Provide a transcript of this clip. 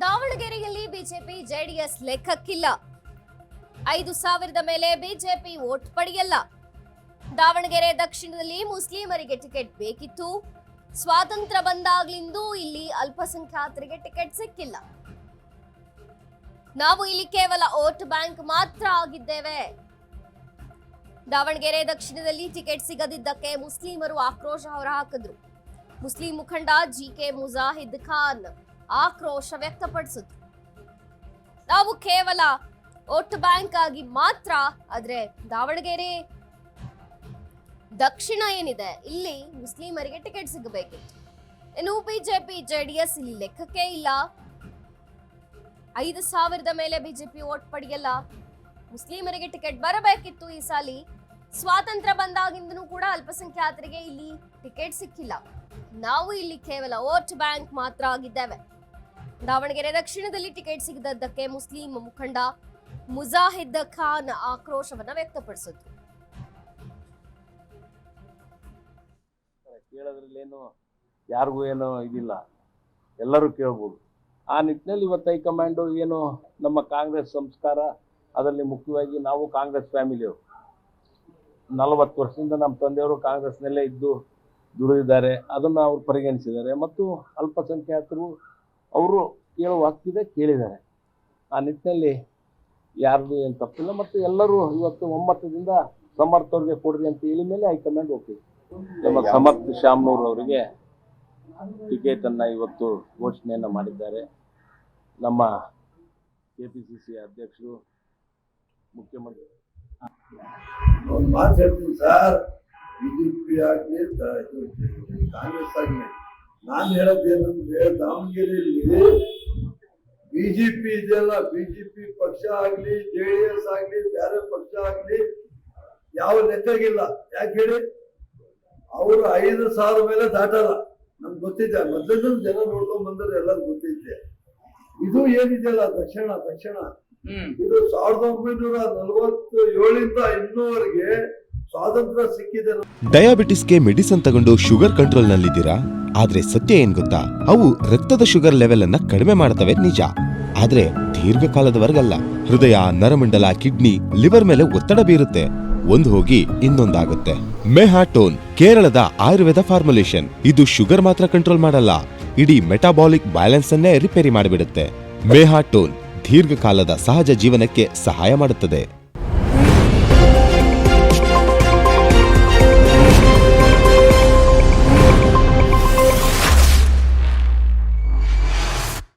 ದಾವಣಗೆರೆಯಲ್ಲಿ BJP JDS ಲೆಕ್ಕಕ್ಕಿಲ್ಲ. 5,000 ಮೇಲೆ BJP vote ಪಡೆಯಲ್ಲ. Davanagere ದಕ್ಷಿಣದಲ್ಲಿ ಮುಸ್ಲಿಮರಿಗೆ ಟಿಕೆಟ್ ಬೇಕಿತ್ತು. ಸ್ವಾತಂತ್ರ್ಯ ಬಂದಾಗ್ಲಿಂದೂ ಇಲ್ಲಿ ಅಲ್ಪಸಂಖ್ಯಾತರಿಗೆ ಟಿಕೆಟ್ ಸಿಕ್ಕಿಲ್ಲ. ನಾವು ಇಲ್ಲಿ ಕೇವಲ ವೋಟ್ ಬ್ಯಾಂಕ್ ಮಾತ್ರ ಆಗಿದ್ದೇವೆ. ದಾವಣಗೆರೆ ದಕ್ಷಿಣದಲ್ಲಿ ಟಿಕೆಟ್ ಸಿಗದಿದ್ದಕ್ಕೆ ಮುಸ್ಲಿಮರು ಆಕ್ರೋಶ ಹೊರಹಾಕಿದ್ರು. ಮುಸ್ಲಿಂ ಮುಖಂಡ ಜಿಕೆ ಮುಜಾಹಿದ್ ಖಾನ್ ಆಕ್ರೋಶ ವ್ಯಕ್ತಪಡಿಸಿದ್ರು. ನಾವು ಕೇವಲ ವೋಟ್ ಬ್ಯಾಂಕ್ ಆಗಿ ಮಾತ್ರ, ಆದ್ರೆ ದಾವಣಗೆರೆ ದಕ್ಷಿಣ ಏನಿದೆ ಇಲ್ಲಿ ಮುಸ್ಲಿಮರಿಗೆ ಟಿಕೆಟ್ ಸಿಗಬೇಕಿತ್ತು. ಇನ್ನು ಬಿಜೆಪಿ ಜೆಡಿಎಸ್ ಇಲ್ಲಿ ಲೆಕ್ಕಕ್ಕೆ ಇಲ್ಲ. 5,000 ಮೇಲೆ ಬಿಜೆಪಿ ವೋಟ್ ಪಡೆಯಲ್ಲ. ಮುಸ್ಲಿಮರಿಗೆ ಟಿಕೆಟ್ ಬರಬೇಕಿತ್ತು. ಈ ಸಾಲಿ ಸ್ವಾತಂತ್ರ್ಯ ಬಂದಾಗಿಂದನೂ ಕೂಡ ಅಲ್ಪಸಂಖ್ಯಾತರಿಗೆ ಇಲ್ಲಿ ಟಿಕೆಟ್ ಸಿಕ್ಕಿಲ್ಲ. ನಾವು ಇಲ್ಲಿ ಕೇವಲ ವೋಟ್ ಬ್ಯಾಂಕ್ ಮಾತ್ರ ಆಗಿದ್ದೇವೆ. ದಾವಣಗೆರೆ ದಕ್ಷಿಣದಲ್ಲಿ ಟಿಕೆಟ್ ಸಿಗದದ್ದಕ್ಕೆ ಮುಸ್ಲಿಂ ಮುಖಂಡ ಮುಜಾಹಿದ್ ಖಾನ್ ಆಕ್ರೋಶವನ್ನ ವ್ಯಕ್ತಪಡಿಸಿದ್ರು. ಕೇಳೋದ್ರಲ್ಲೇನು ಯಾರಿಗೂ ಏನೋ ಇದಿಲ್ಲ, ಎಲ್ಲರೂ ಕೇಳ್ಬೋದು. ಆ ನಿಟ್ಟಿನಲ್ಲಿ ಇವತ್ತು ಹೈಕಮಾಂಡು ಏನು ನಮ್ಮ ಕಾಂಗ್ರೆಸ್ ಸಂಸ್ಕಾರ, ಅದರಲ್ಲಿ ಮುಖ್ಯವಾಗಿ ನಾವು ಕಾಂಗ್ರೆಸ್ ಫ್ಯಾಮಿಲಿಯವರು 40 ವರ್ಷದಿಂದ ನಮ್ಮ ತಂದೆಯವರು ಕಾಂಗ್ರೆಸ್ನಲ್ಲೇ ಇದ್ದು ದುಡಿದಿದ್ದಾರೆ. ಅದನ್ನು ಅವರು ಪರಿಗಣಿಸಿದ್ದಾರೆ ಮತ್ತು ಅಲ್ಪಸಂಖ್ಯಾತರು ಅವರು ಕೇಳುವ ಹಕ್ಕಿದೆ, ಕೇಳಿದ್ದಾರೆ. ಆ ನಿಟ್ಟಿನಲ್ಲಿ ಯಾರ್ದು ಏನು ತಪ್ಪಿಲ್ಲ ಮತ್ತು ಎಲ್ಲರೂ ಇವತ್ತು ಒಮ್ಮತದಿಂದ ಸಮರ್ಥವ್ರಿಗೆ ಕೊಡ್ರಿ ಅಂತ ಹೇಳಿ ಮೇಲೆ ಹೈಕಮಾಂಡ್ ಹೋಗ್ತೀವಿ. ನಮ್ಮ ಸಮರ್ಥ ಶಾಮ್ನೂರ್ ಅವರಿಗೆ ಟಿಕೆಟನ್ನು ಇವತ್ತು ಘೋಷಣೆಯನ್ನು ಮಾಡಿದ್ದಾರೆ. ನಮ್ಮ ಕೆಪಿಸಿಸಿ ಅಧ್ಯಕ್ಷರು, ಮುಖ್ಯಮಂತ್ರಿ ಮಾತು ಹೇಳ್ತೀನಿ ಸರ್, ಬಿಜೆಪಿ ಆಗಲಿ ಕಾಂಗ್ರೆಸ್ ಆಗಲಿ, ನಾನು ಹೇಳೋದೇನಂದ್ರೆ ದಾವಣಗೆರೆಯಲ್ಲಿ ಬಿಜೆಪಿ ಇದೆಯಲ್ಲ, ಬಿಜೆಪಿ ಪಕ್ಷ ಆಗಲಿ ಜೆಡಿಎಸ್ ಆಗಲಿ ಬೇರೆ ಪಕ್ಷ ಆಗಲಿ ಯಾವ ಲೆಕ್ಕಾಗಿಲ್ಲ. ಯಾಕೆ ಹೇಳಿ, ಅವರು 5,000 ಮೇಲೆ ದಾಟಲ್ಲ. ನಮ್ಗೆ ಗೊತ್ತಿದೆ, ಮೊದಲು ಜನ ನೋಡ್ಕೊಂಡ್ ಬಂದ್ರೆ ಎಲ್ಲರೂ ಗೊತ್ತಿದೆ. ಇದು ಏನಿದೆಯಲ್ಲ ದಕ್ಷಿಣ ಇದು 1947 ಇನ್ನೂವರೆಗೆ ಸ್ವಾತಂತ್ರ್ಯ ಸಿಕ್ಕಿದೆ. ಡಯಾಬಿಟಿಸ್ಗೆ ಮೆಡಿಸಿನ್ ತಗೊಂಡು ಶುಗರ್ ಕಂಟ್ರೋಲ್ ನಲ್ಲಿದ್ದೀರಾ? ಆದ್ರೆ ಸತ್ಯ ಏನ್ ಗೊತ್ತಾ, ಅವು ರಕ್ತದ ಶುಗರ್ ಲೆವೆಲ್ ಅನ್ನ ಕಡಿಮೆ ಮಾಡ್ತವೆ ನಿಜ, ಆದ್ರೆ ದೀರ್ಘಕಾಲದವರೆಗಲ್ಲ. ಹೃದಯ, ನರಮಂಡಲ, ಕಿಡ್ನಿ, ಲಿವರ್ ಮೇಲೆ ಒತ್ತಡ ಬೀರುತ್ತೆ. ಒಂದು ಹೋಗಿ ಇನ್ನೊಂದಾಗುತ್ತೆ. ಮೆಹಾಟೋನ್ ಕೇರಳದ ಆಯುರ್ವೇದ ಫಾರ್ಮುಲೇಷನ್. ಇದು ಶುಗರ್ ಮಾತ್ರ ಕಂಟ್ರೋಲ್ ಮಾಡಲ್ಲ, ಇಡೀ ಮೆಟಾಬಾಲಿಕ್ ಬ್ಯಾಲೆನ್ಸ್ ಅನ್ನೇ ರಿಪೇರಿ ಮಾಡಿಬಿಡುತ್ತೆ. ಮೆಹಾಟೋನ್ ದೀರ್ಘಕಾಲದ ಸಹಜ ಜೀವನಕ್ಕೆ ಸಹಾಯ ಮಾಡುತ್ತದೆ.